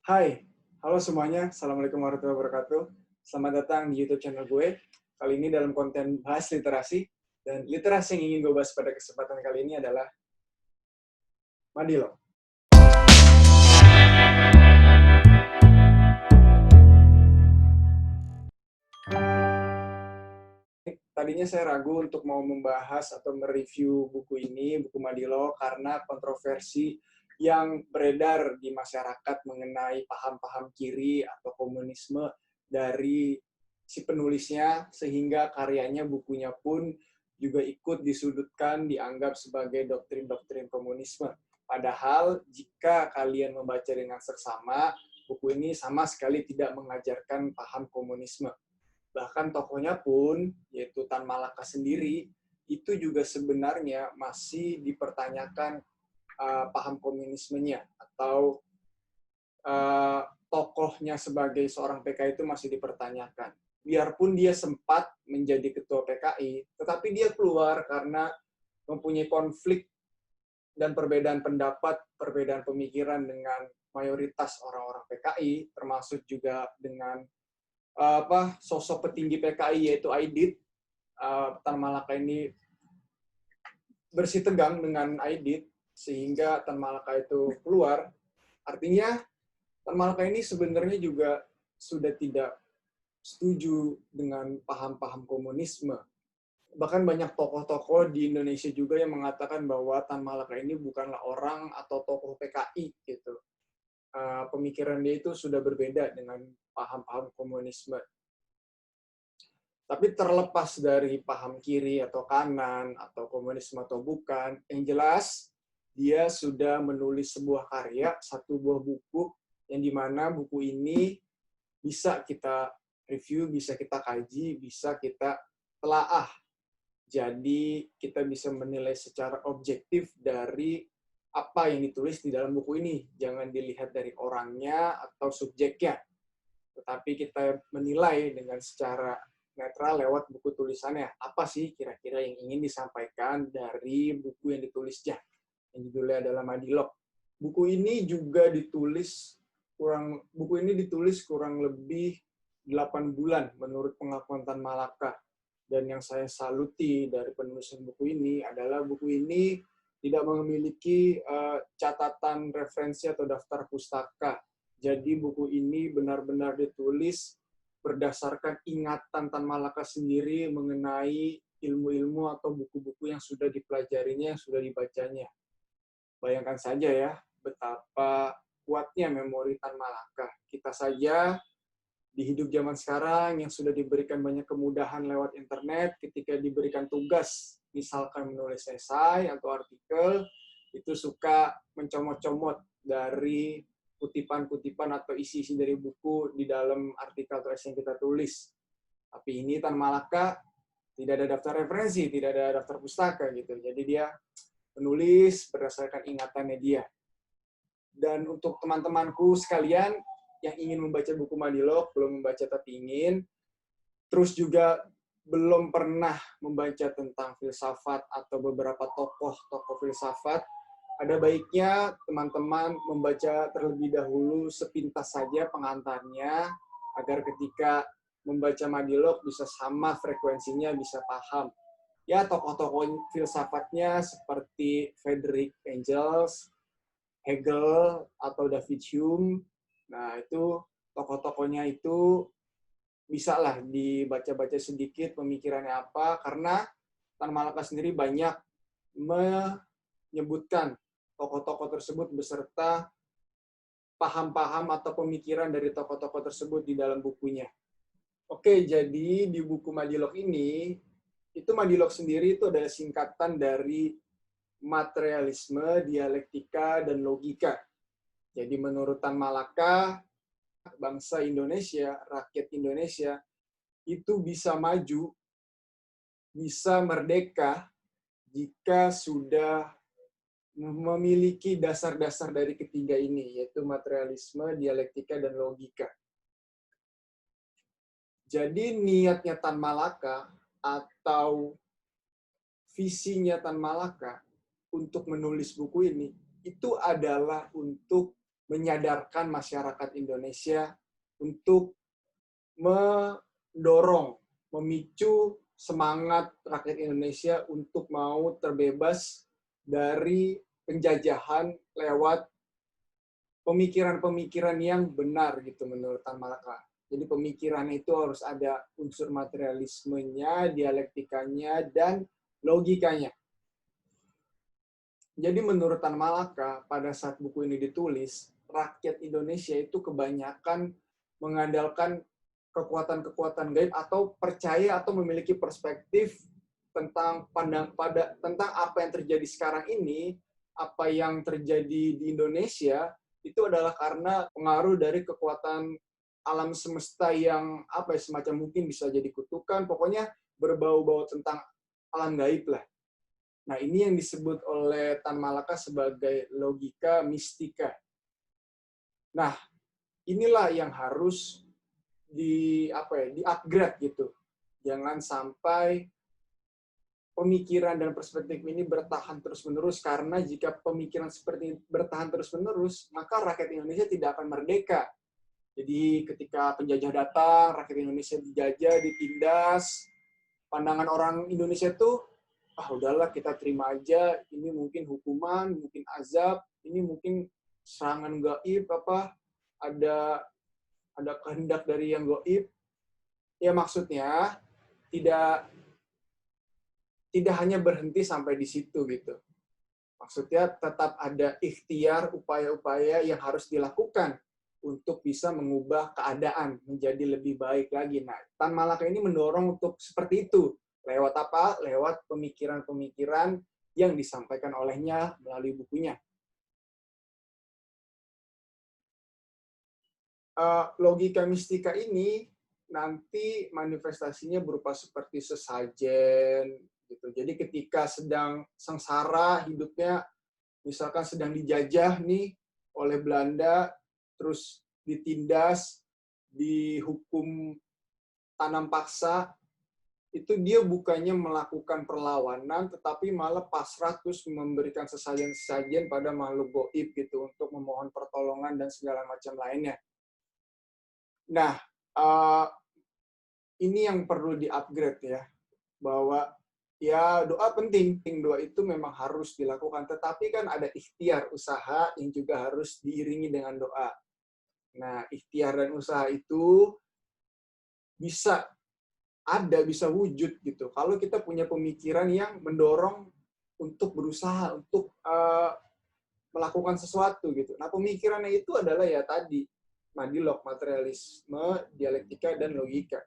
Hai, halo semuanya. Assalamualaikum warahmatullahi wabarakatuh. Selamat datang di YouTube channel gue. Kali ini dalam konten bahas literasi. Dan literasi yang ingin gue bahas pada kesempatan kali ini adalah Madilo. Tadinya saya ragu untuk mau membahas atau mereview buku ini, buku Madilo, karena kontroversi yang beredar di masyarakat mengenai paham-paham kiri atau komunisme dari si penulisnya, sehingga karyanya, bukunya pun juga ikut disudutkan, dianggap sebagai doktrin-doktrin komunisme. Padahal jika kalian membaca dengan seksama, buku ini sama sekali tidak mengajarkan paham komunisme. Bahkan tokohnya pun, yaitu Tan Malaka sendiri, itu juga sebenarnya masih dipertanyakan paham komunismenya, atau tokohnya sebagai seorang PKI itu masih dipertanyakan. Biarpun dia sempat menjadi ketua PKI, tetapi dia keluar karena mempunyai konflik dan perbedaan pendapat, perbedaan pemikiran dengan mayoritas orang-orang PKI, termasuk juga dengan sosok petinggi PKI yaitu Aidit. Tan Malaka ini bersitegang dengan Aidit sehingga Tan Malaka itu keluar. Artinya Tan Malaka ini sebenarnya juga sudah tidak setuju dengan paham-paham komunisme. Bahkan banyak tokoh-tokoh di Indonesia juga yang mengatakan bahwa Tan Malaka ini bukanlah orang atau tokoh PKI gitu. Pemikiran dia itu sudah berbeda dengan paham-paham komunisme. Tapi terlepas dari paham kiri atau kanan, atau komunisme atau bukan, yang jelas dia sudah menulis sebuah karya, satu buah buku, yang dimana buku ini bisa kita review, bisa kita kaji, bisa kita telaah. Jadi kita bisa menilai secara objektif dari apa yang ditulis di dalam buku ini. Jangan dilihat dari orangnya atau subjeknya, tetapi kita menilai dengan secara netral lewat buku tulisannya. Apa sih kira-kira yang ingin disampaikan dari buku yang ditulisnya, yang judulnya adalah Madilog. Buku ini ditulis kurang lebih 8 bulan menurut pengakuan Tan Malaka. Dan yang saya saluti dari penulisan buku ini adalah buku ini tidak memiliki catatan referensi atau daftar pustaka. Jadi buku ini benar-benar ditulis berdasarkan ingatan Tan Malaka sendiri mengenai ilmu-ilmu atau buku-buku yang sudah dipelajarinya, yang sudah dibacanya. Bayangkan saja ya, betapa kuatnya memori Tan Malaka. Kita saja di hidup zaman sekarang yang sudah diberikan banyak kemudahan lewat internet, ketika diberikan tugas, misalkan menulis esai atau artikel, itu suka mencomot-comot dari kutipan-kutipan atau isi-isi dari buku di dalam artikel atau esai yang kita tulis. Tapi ini Tan Malaka tidak ada daftar referensi, tidak ada daftar pustaka gitu. Jadi dia menulis berdasarkan ingatannya dia. Dan untuk teman-temanku sekalian yang ingin membaca buku Madilog, belum membaca tapi ingin, terus juga belum pernah membaca tentang filsafat atau beberapa tokoh-tokoh filsafat, ada baiknya teman-teman membaca terlebih dahulu sepintas saja pengantarnya, agar ketika membaca Madilog bisa sama frekuensinya, bisa paham. Ya, tokoh-tokoh filsafatnya seperti Friedrich Engels, Hegel, atau David Hume. Nah, itu tokoh-tokohnya itu bisa lah dibaca-baca sedikit pemikirannya apa, karena Tan Malaka sendiri banyak menyebutkan tokoh-tokoh tersebut beserta paham-paham atau pemikiran dari tokoh-tokoh tersebut di dalam bukunya. Oke, jadi di buku Madilog ini, itu Madilog sendiri itu adalah singkatan dari materialisme, dialektika, dan logika. Jadi menurut Tan Malaka, bangsa Indonesia, rakyat Indonesia, itu bisa maju, bisa merdeka, jika sudah memiliki dasar-dasar dari ketiga ini, yaitu materialisme, dialektika, dan logika. Jadi niatnya Tan Malaka atau visinya Tan Malaka untuk menulis buku ini, itu adalah untuk menyadarkan masyarakat Indonesia untuk mendorong, memicu semangat rakyat Indonesia untuk mau terbebas dari penjajahan lewat pemikiran-pemikiran yang benar gitu menurut Tan Malaka. Jadi pemikiran itu harus ada unsur materialismenya, dialektikanya, dan logikanya. Jadi menurut Tan Malaka, pada saat buku ini ditulis, rakyat Indonesia itu kebanyakan mengandalkan kekuatan-kekuatan gaib atau percaya atau memiliki perspektif tentang tentang apa yang terjadi sekarang ini, apa yang terjadi di Indonesia itu adalah karena pengaruh dari kekuatan alam semesta yang apa ya, semacam mungkin bisa jadi kutukan, pokoknya berbau-bau tentang alam gaib lah. Nah, ini yang disebut oleh Tan Malaka sebagai logika mistika. Nah, inilah yang harus di-upgrade gitu. Jangan sampai pemikiran dan perspektif ini bertahan terus-menerus, karena jika pemikiran seperti ini bertahan terus-menerus, maka rakyat Indonesia tidak akan merdeka. Jadi ketika penjajah datang, rakyat Indonesia dijajah, ditindas, pandangan orang Indonesia tuh, udahlah kita terima aja, ini mungkin hukuman, mungkin azab, ini mungkin serangan gaib, ada kehendak dari yang gaib. Ya maksudnya tidak hanya berhenti sampai di situ gitu. Maksudnya tetap ada ikhtiar, upaya-upaya yang harus dilakukan untuk bisa mengubah keadaan menjadi lebih baik lagi. Nah, Tan Malaka ini mendorong untuk seperti itu. Lewat apa? Lewat pemikiran-pemikiran yang disampaikan olehnya melalui bukunya. Logika mistika ini nanti manifestasinya berupa seperti sesajen, gitu. Jadi ketika sedang sengsara hidupnya, misalkan sedang dijajah nih oleh Belanda, terus ditindas, dihukum tanam paksa, itu dia bukannya melakukan perlawanan, tetapi malah pasrah terus memberikan sesajen-sesajen pada makhluk gaib gitu untuk memohon pertolongan dan segala macam lainnya. Nah, ini yang perlu di-upgrade ya, bahwa ya doa penting, doa itu memang harus dilakukan, tetapi kan ada ikhtiar, usaha yang juga harus diiringi dengan doa. Nah, ikhtiar dan usaha itu bisa bisa wujud gitu. Kalau kita punya pemikiran yang mendorong untuk berusaha, untuk melakukan sesuatu gitu. Nah, pemikirannya itu adalah ya tadi, Madilog, materialisme, dialektika, dan logika.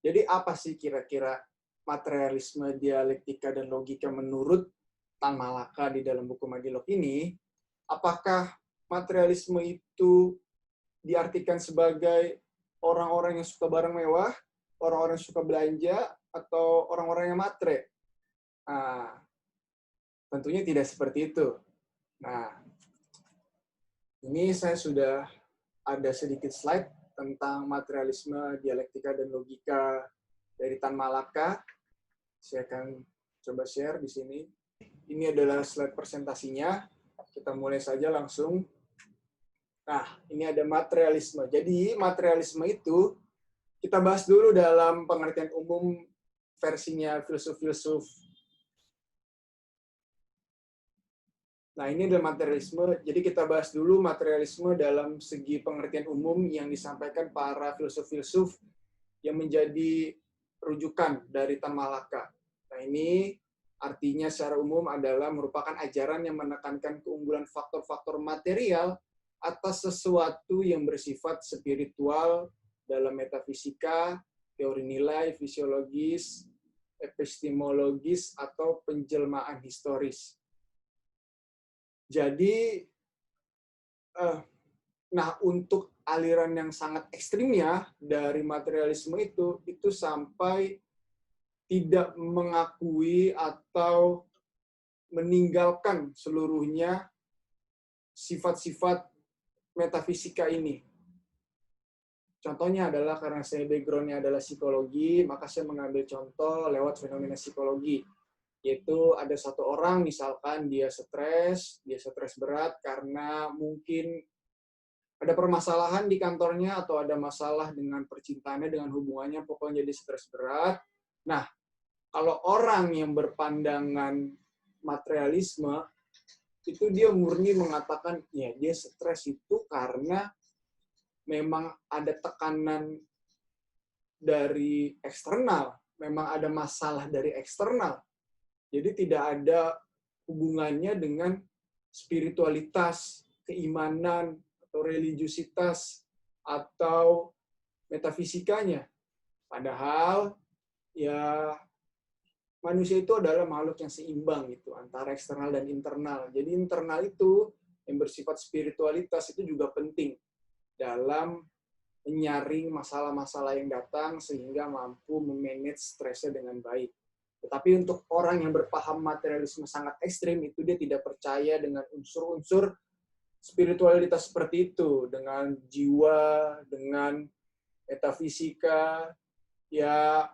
Jadi apa sih kira-kira materialisme, dialektika, dan logika menurut Tan Malaka di dalam buku Madilog ini? Apakah materialisme itu diartikan sebagai orang-orang yang suka barang mewah, orang-orang yang suka belanja, atau orang-orang yang matre? Nah, tentunya tidak seperti itu. Nah, ini saya sudah ada sedikit slide tentang materialisme, dialektika, dan logika dari Tan Malaka. Saya akan coba share di sini. Ini adalah slide presentasinya. Kita mulai saja langsung. Nah, ini ada materialisme. Jadi, materialisme itu kita bahas dulu dalam pengertian umum versinya filsuf-filsuf. Nah, ini adalah materialisme. Jadi kita bahas dulu materialisme dalam segi pengertian umum yang disampaikan para filsuf-filsuf yang menjadi rujukan dari Tan Malaka. Nah, ini artinya secara umum adalah merupakan ajaran yang menekankan keunggulan faktor-faktor material atas sesuatu yang bersifat spiritual dalam metafisika, teori nilai, fisiologis, epistemologis, atau penjelmaan historis. Jadi, nah untuk aliran yang sangat ekstrimnya dari materialisme itu sampai tidak mengakui atau meninggalkan seluruhnya sifat-sifat metafisika ini. Contohnya adalah karena saya background-nya adalah psikologi, maka saya mengambil contoh lewat fenomena psikologi. Yaitu ada satu orang, misalkan dia stres berat karena mungkin ada permasalahan di kantornya atau ada masalah dengan percintaannya, dengan hubungannya, pokoknya dia stres berat. Nah, kalau orang yang berpandangan materialisme, itu dia murni mengatakan, ya dia stres itu karena memang ada tekanan dari eksternal, memang ada masalah dari eksternal. Jadi tidak ada hubungannya dengan spiritualitas, keimanan, atau religiusitas, atau metafisikanya. Padahal ya manusia itu adalah makhluk yang seimbang gitu antara eksternal dan internal. Jadi internal itu yang bersifat spiritualitas itu juga penting dalam menyaring masalah-masalah yang datang sehingga mampu memanage stresnya dengan baik. Tetapi untuk orang yang berpaham materialisme sangat ekstrim, itu dia tidak percaya dengan unsur-unsur spiritualitas seperti itu, dengan jiwa, dengan metafisika. Ya,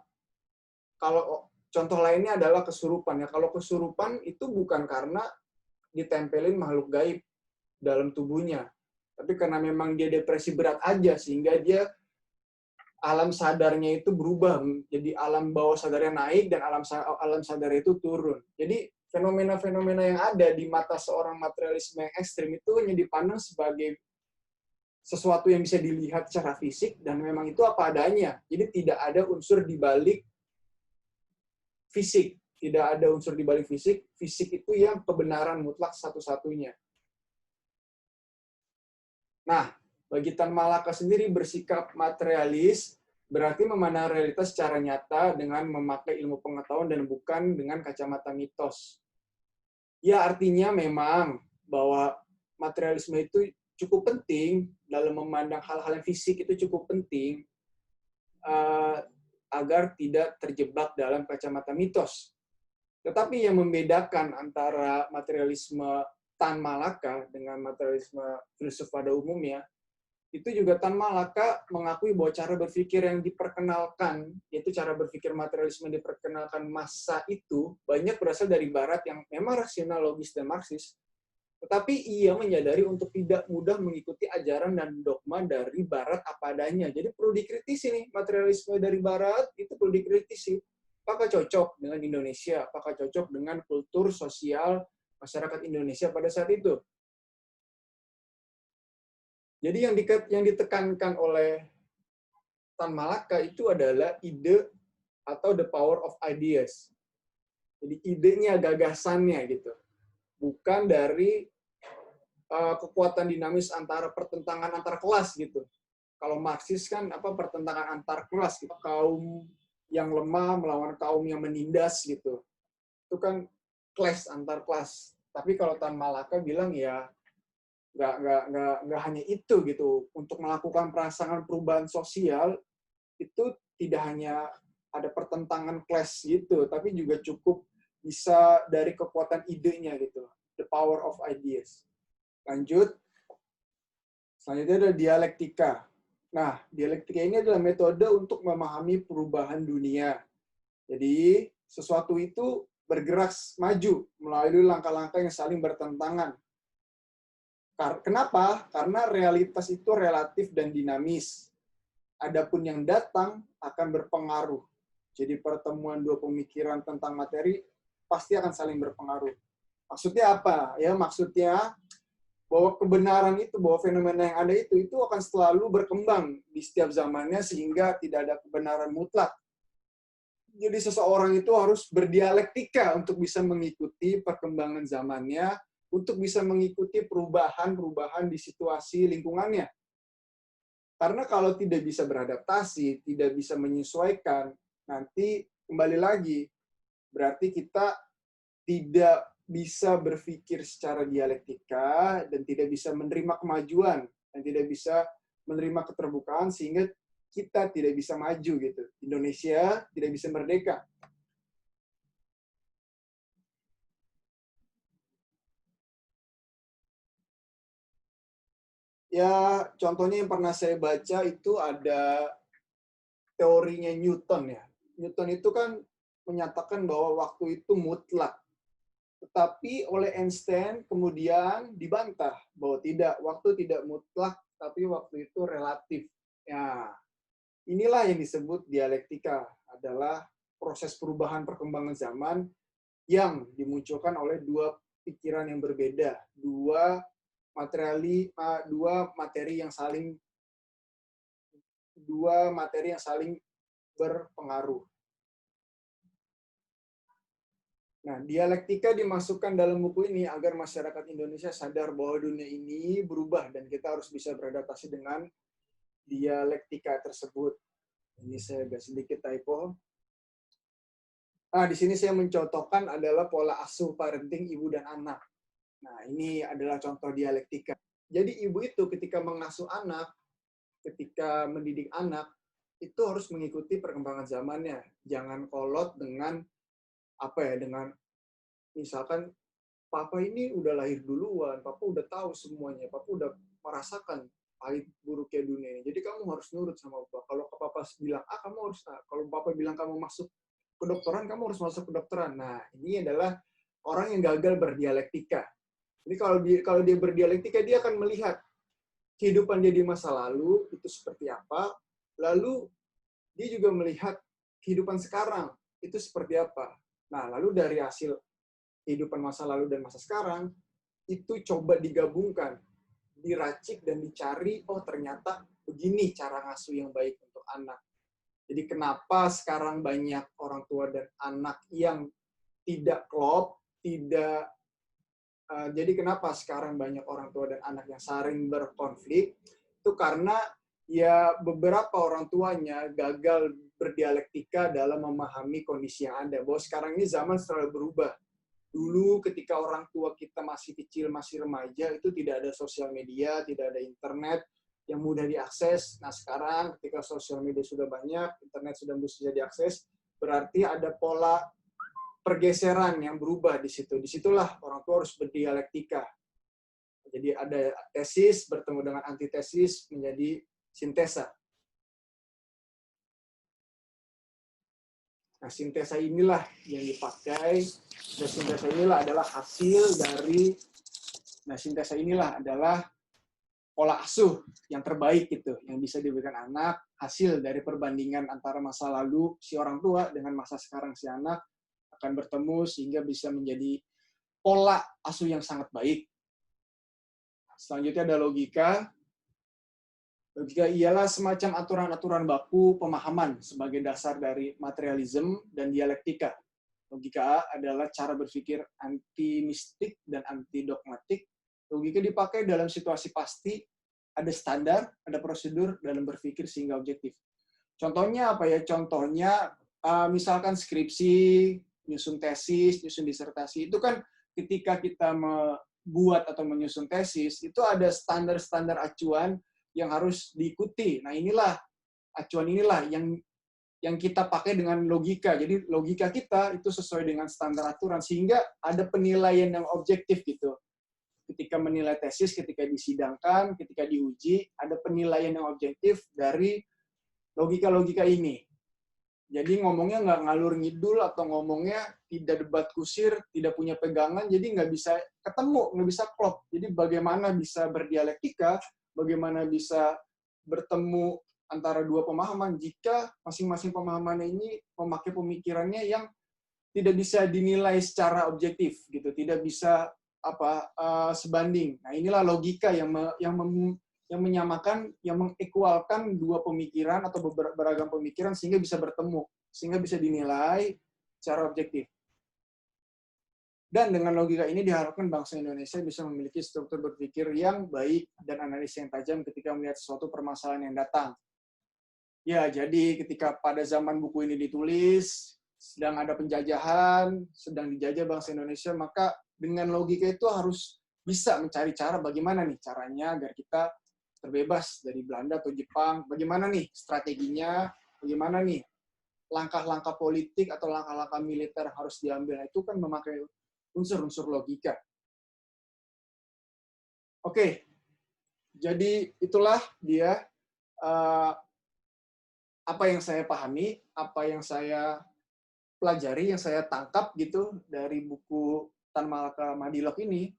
kalau contoh lainnya adalah kesurupan. Ya, kalau kesurupan itu bukan karena ditempelin makhluk gaib dalam tubuhnya, tapi karena memang dia depresi berat aja, sehingga dia alam sadarnya itu berubah, jadi alam bawah sadarnya naik dan alam sadarnya itu turun. Jadi fenomena-fenomena yang ada di mata seorang materialisme yang ekstrim itu hanya dipandang sebagai sesuatu yang bisa dilihat secara fisik dan memang itu apa adanya. Jadi tidak ada unsur di balik fisik, tidak ada unsur di balik fisik. Fisik itu yang kebenaran mutlak satu-satunya. Nah, bagi Tan Malaka sendiri bersikap materialis berarti memandang realitas secara nyata dengan memakai ilmu pengetahuan dan bukan dengan kacamata mitos. Ya, artinya memang bahwa materialisme itu cukup penting dalam memandang hal-hal yang fisik, itu cukup penting agar tidak terjebak dalam kacamata mitos. Tetapi yang membedakan antara materialisme Tan Malaka dengan materialisme filsuf pada umumnya, itu juga Tan Malaka mengakui bahwa cara berpikir yang diperkenalkan, yaitu cara berpikir materialisme yang diperkenalkan masa itu, banyak berasal dari Barat yang memang rasional, logis, dan Marxis, tetapi ia menyadari untuk tidak mudah mengikuti ajaran dan dogma dari Barat apa adanya. Jadi perlu dikritisi nih, materialisme dari Barat itu perlu dikritisi. Apakah cocok dengan Indonesia? Apakah cocok dengan kultur sosial masyarakat Indonesia pada saat itu? Jadi yang ditekankan oleh Tan Malaka itu adalah ide atau the power of ideas. Jadi idenya, gagasannya gitu. Bukan dari kekuatan dinamis antara pertentangan antar kelas gitu. Kalau Marxis kan pertentangan antar kelas gitu. Kaum yang lemah melawan kaum yang menindas gitu. Itu kan clash antar kelas. Tapi kalau Tan Malaka bilang ya nggak hanya itu gitu. Untuk melakukan perasaan perubahan sosial itu tidak hanya ada pertentangan class gitu, tapi juga cukup bisa dari kekuatan idenya gitu. The power of ideas. Lanjut. Selanjutnya ada dialektika. Nah, dialektika ini adalah metode untuk memahami perubahan dunia. Jadi, sesuatu itu bergerak maju melalui langkah-langkah yang saling bertentangan. Kenapa? Karena realitas itu relatif dan dinamis. Adapun yang datang akan berpengaruh. Jadi pertemuan dua pemikiran tentang materi pasti akan saling berpengaruh. Maksudnya apa? Ya, maksudnya bahwa kebenaran itu, bahwa fenomena yang ada itu akan selalu berkembang di setiap zamannya sehingga tidak ada kebenaran mutlak. Jadi seseorang itu harus berdialektika untuk bisa mengikuti perkembangan zamannya, untuk bisa mengikuti perubahan-perubahan di situasi lingkungannya. Karena kalau tidak bisa beradaptasi, tidak bisa menyesuaikan, nanti kembali lagi, berarti kita tidak bisa berpikir secara dialektika dan tidak bisa menerima kemajuan dan tidak bisa menerima keterbukaan sehingga kita tidak bisa maju gitu. Indonesia tidak bisa merdeka. Ya, contohnya yang pernah saya baca itu ada teorinya Newton ya. Newton itu kan menyatakan bahwa waktu itu mutlak. Tetapi oleh Einstein kemudian dibantah bahwa tidak, waktu tidak mutlak, tapi waktu itu relatif. Ya, inilah yang disebut dialektika, adalah proses perubahan perkembangan zaman yang dimunculkan oleh dua pikiran yang berbeda, dua materi yang saling berpengaruh. Nah, dialektika dimasukkan dalam buku ini agar masyarakat Indonesia sadar bahwa dunia ini berubah dan kita harus bisa beradaptasi dengan dialektika tersebut. Ini saya agak sedikit typo. Nah, di sini saya mencontohkan adalah pola asuh parenting ibu dan anak. Nah, ini adalah contoh dialektika. Jadi ibu itu ketika mengasuh anak, ketika mendidik anak, itu harus mengikuti perkembangan zamannya. Jangan kolot dengan dengan misalkan papa ini udah lahir duluan, papa udah tahu semuanya, papa udah merasakan pahit buruknya dunia ini. Jadi kamu harus nurut sama papa. Kalau papa bilang A, kamu harus A. Kalau papa bilang kamu masuk kedokteran, kamu harus masuk kedokteran. Nah, ini adalah orang yang gagal berdialektika. Ini kalau dia berdialektika, dia akan melihat kehidupan dia di masa lalu itu seperti apa, lalu dia juga melihat kehidupan sekarang itu seperti apa. Nah, lalu dari hasil kehidupan masa lalu dan masa sekarang, itu coba digabungkan, diracik dan dicari, oh ternyata begini cara ngasuh yang baik untuk anak. Jadi kenapa sekarang banyak orang tua dan anak yang tidak klop, jadi kenapa sekarang banyak orang tua dan anak yang saling berkonflik? Itu karena ya beberapa orang tuanya gagal berdialektika dalam memahami kondisi yang ada. Bahwa sekarang ini zaman selalu berubah. Dulu ketika orang tua kita masih kecil, masih remaja, itu tidak ada sosial media, tidak ada internet yang mudah diakses. Nah sekarang ketika sosial media sudah banyak, internet sudah bisa diakses, berarti ada pola pergeseran yang berubah di situ. Disitulah orang tua harus berdialektika. Jadi ada tesis bertemu dengan antitesis menjadi sintesa. Nah, sintesa inilah yang dipakai. Dan sintesa inilah adalah hasil dari, sintesa inilah adalah pola asuh yang terbaik gitu, yang bisa diberikan anak, hasil dari perbandingan antara masa lalu si orang tua dengan masa sekarang si anak, akan bertemu sehingga bisa menjadi pola asuh yang sangat baik. Selanjutnya ada logika. Logika ialah semacam aturan-aturan baku pemahaman sebagai dasar dari materialisme dan dialektika. Logika adalah cara berpikir anti-mistik dan anti-dogmatik. Logika dipakai dalam situasi pasti, ada standar, ada prosedur dalam berpikir sehingga objektif. Contohnya apa ya? Contohnya misalkan skripsi, nyusun tesis, nyusun disertasi, itu kan ketika kita membuat atau menyusun tesis, itu ada standar-standar acuan yang harus diikuti. Nah, acuan inilah yang kita pakai dengan logika. Jadi logika kita itu sesuai dengan standar aturan, sehingga ada penilaian yang objektif gitu. Ketika menilai tesis, ketika disidangkan, ketika diuji, ada penilaian yang objektif dari logika-logika ini. Jadi ngomongnya nggak ngalur ngidul atau ngomongnya tidak debat kusir, tidak punya pegangan, jadi nggak bisa ketemu, nggak bisa klop. Jadi bagaimana bisa berdialektika, bagaimana bisa bertemu antara dua pemahaman jika masing-masing pemahaman ini memakai pemikirannya yang tidak bisa dinilai secara objektif, gitu, tidak bisa sebanding. Nah inilah logika yang menyamakan, yang mengekualkan dua pemikiran atau beragam pemikiran sehingga bisa bertemu, sehingga bisa dinilai secara objektif. Dan dengan logika ini diharapkan bangsa Indonesia bisa memiliki struktur berpikir yang baik dan analisa yang tajam ketika melihat suatu permasalahan yang datang. Ya, jadi ketika pada zaman buku ini ditulis, sedang ada penjajahan, sedang dijajah bangsa Indonesia, maka dengan logika itu harus bisa mencari cara bagaimana nih caranya agar kita terbebas dari Belanda atau Jepang, bagaimana nih strateginya, bagaimana nih langkah-langkah politik atau langkah-langkah militer yang harus diambil. Nah, itu kan memakai unsur-unsur logika. Oke, jadi itulah dia apa yang saya pahami, apa yang saya pelajari, yang saya tangkap gitu dari buku Tan Malaka Madilog ini,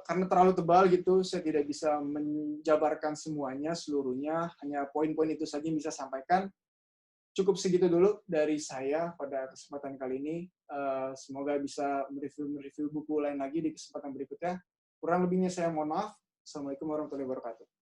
karena terlalu tebal gitu, saya tidak bisa menjabarkan semuanya, seluruhnya, hanya poin-poin itu saja yang bisa sampaikan. Cukup segitu dulu dari saya pada kesempatan kali ini. Semoga bisa mereview buku lain lagi di kesempatan berikutnya. Kurang lebihnya saya mohon maaf. Assalamualaikum warahmatullahi wabarakatuh.